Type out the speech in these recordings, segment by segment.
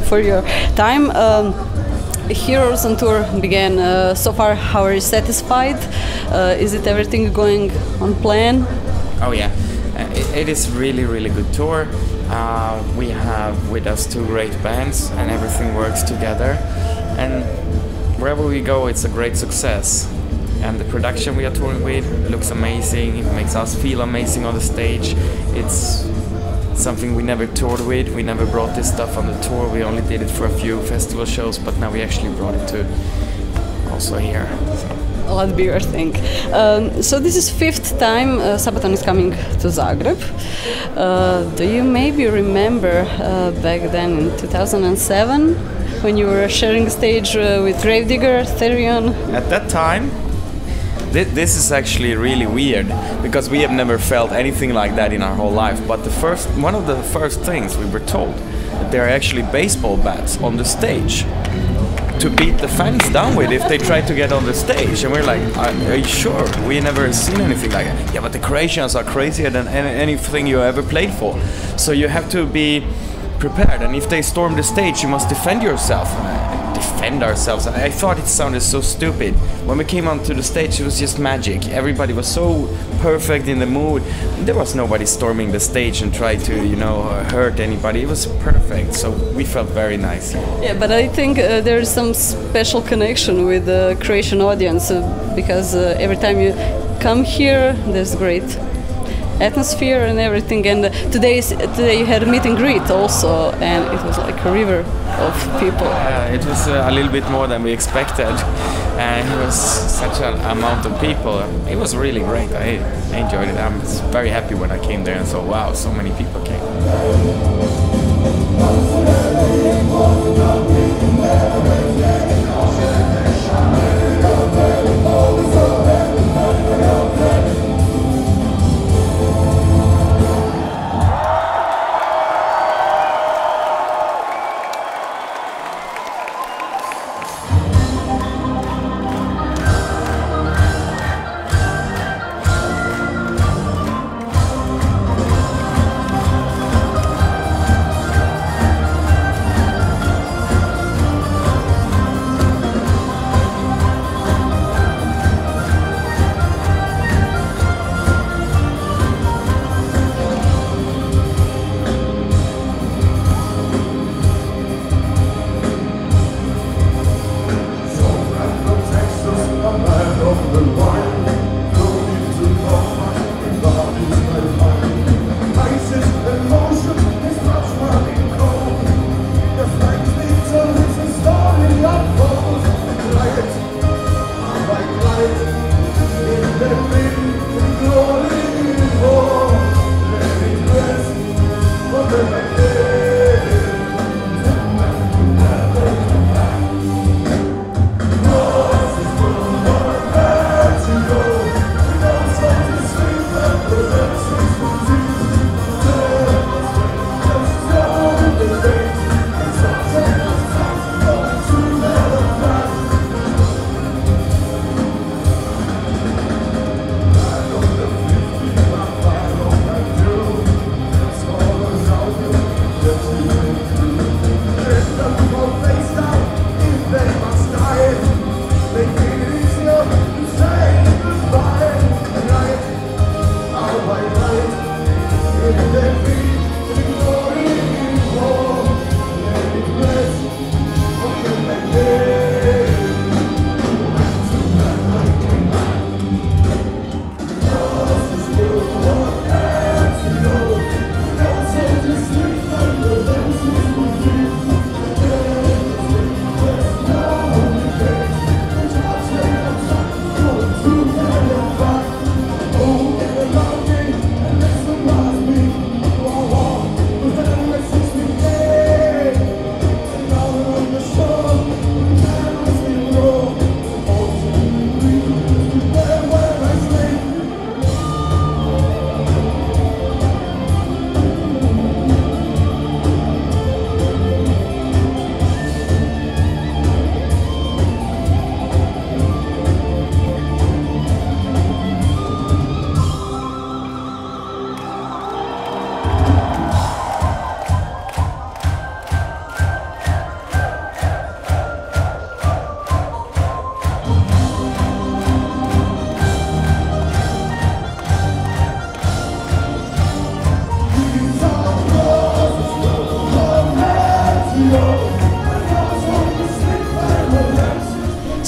for your time. Heroes on Tour began. So far, how are you satisfied? Is it everything going on plan? Oh yeah, it is really good tour. We have with us two great bands and everything works together, and wherever we go it's a great success. And the production we are touring with looks amazing, it makes us feel amazing on the stage. It's something we never toured with, we never brought this stuff on the tour, we only did it for a few festival shows, but now we actually brought it to also here. A lot bigger thing. So this is 5th time Sabaton is coming to Zagreb. Do you maybe remember back then in 2007 when you were sharing stage with Gravedigger, Therion? At that time, this is actually really weird because we have never felt anything like that in our whole life. But one of the first things we were told that there are actually baseball bats on the stage to beat the fans down with if they try to get on the stage. And we're like, are you sure? We never seen anything like that. Yeah, but the Croatians are crazier than anything you ever played for. So you have to be prepared, and if they storm the stage you must defend yourself. Defend ourselves. I thought it sounded so stupid. When we came onto the stage it was just magic. Everybody was so perfect in the mood. There was nobody storming the stage and try to, you know, hurt anybody. It was perfect, so we felt very nice. Yeah, but I think there is some special connection with the Croatian audience because every time you come here there's great atmosphere and everything, and today you had a meet and greet also, and it was like a river of people. It was a little bit more than we expected, and it was such an amount of people. It was really great. I enjoyed it. I was very happy when I came there and saw, wow, so many people came.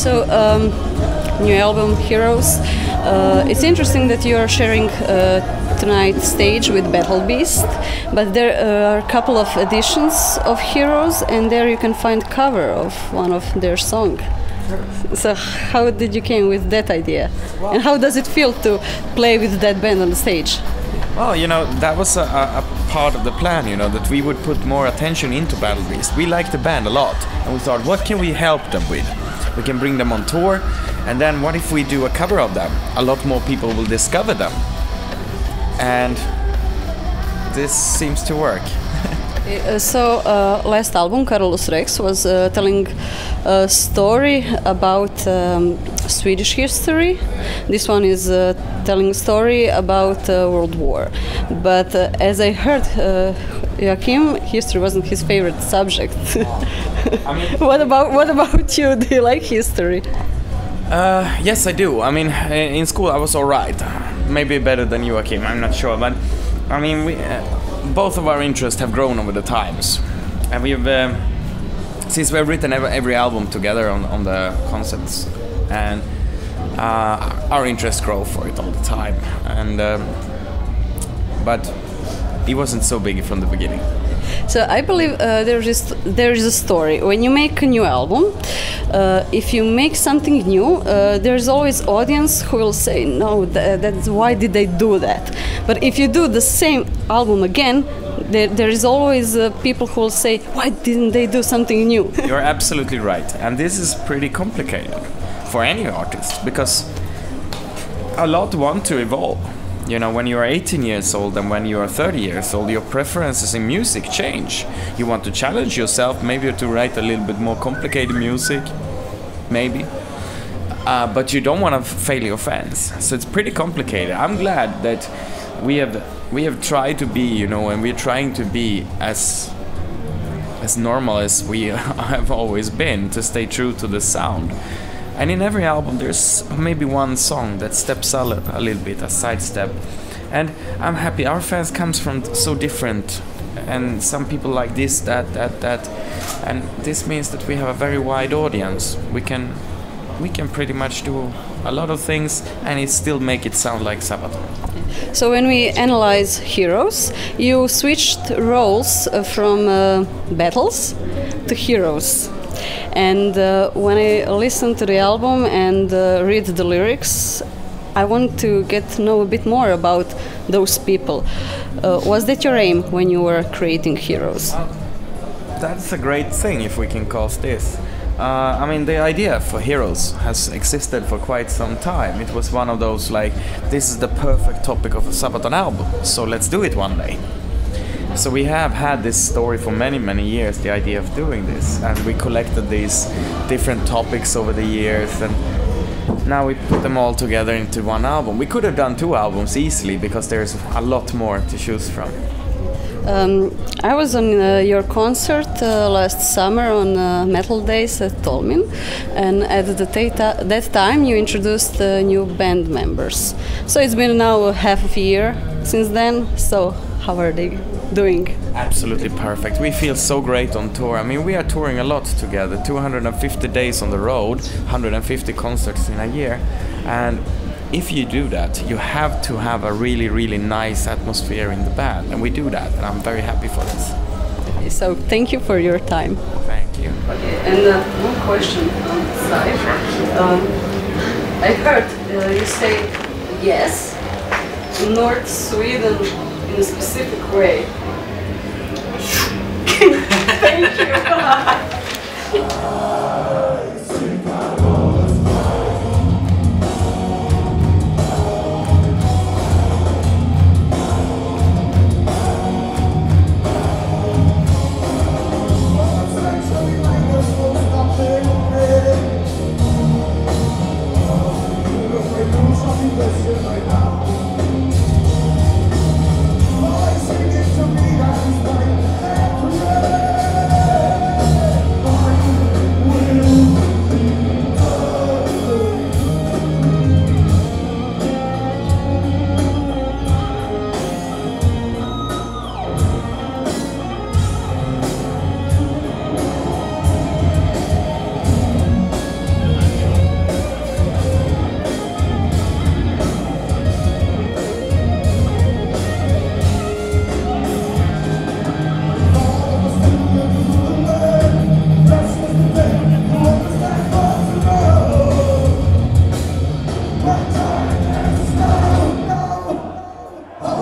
So, new album Heroes. It's interesting that you are sharing tonight stage with Battle Beast, but there are a couple of editions of Heroes, and there you can find cover of one of their songs. So how did you came with that idea, and how does it feel to play with that band on the stage? Well, you know, that was a part of the plan, you know, that we would put more attention into Battle Beast. We like the band a lot, and we thought, what can we help them with? We can bring them on tour, and then what if we do a cover of them? A lot more people will discover them. And this seems to work. So, last album, Carolus Rex, was telling a story about Swedish history. This one is telling a story about World War. But as I heard, Joachim, history wasn't his favorite subject. I mean, what about you? Do you like history? Yes, I do. I mean, in school I was all right. Maybe better than Joachim, I'm not sure. But I mean, we, both of our interests have grown over the times. And we've, since we've written every album together on the concepts, and our interests grow for it all the time. And but it wasn't so big from the beginning. So I believe there is a story. When you make a new album, if you make something new, there's always audience who will say, no, that's why did they do that? But if you do the same album again, there is always people who will say, why didn't they do something new? You're absolutely right. And this is pretty complicated for any artist, because a lot want to evolve. You know, when you are 18 years old and when you are 30 years old, your preferences in music change. You want to challenge yourself, maybe to write a little bit more complicated music, maybe. But you don't want to fail your fans. So it's pretty complicated. I'm glad that we have tried to be, you know, and we're trying to be as normal as we have always been, to stay true to the sound. And in every album there's maybe one song that steps a little bit, a sidestep. And I'm happy, our fans comes from so different, and some people like this, that. And this means that we have a very wide audience. We can pretty much do a lot of things and it still make it sound like Sabaton. So when we analyze Heroes, you switched roles from battles to heroes. And when I listen to the album and read the lyrics, I want to get to know a bit more about those people. Was that your aim when you were creating Heroes? That's a great thing, if we can call this. I mean, the idea for Heroes has existed for quite some time. It was one of those, like, this is the perfect topic of a Sabaton album, so let's do it one day. So we have had this story for many years, the idea of doing this, and we collected these different topics over the years, and now we put them all together into one album. We could have done 2 albums easily, because there's a lot more to choose from. I was on your concert last summer on Metal Days at Tomic, and at that time you introduced new band members. So it's been now half of a year since then, so how are they doing? Absolutely perfect. We feel so great on tour. I mean, we are touring a lot together, 250 days on the road, 150 concerts in a year, and if you do that, you have to have a really nice atmosphere in the band, and we do that, and I'm very happy for this. So thank you for your time. Thank you. And one question on the side. I heard you say yes, North Sweden in a specific way. Thank you.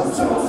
Sundström.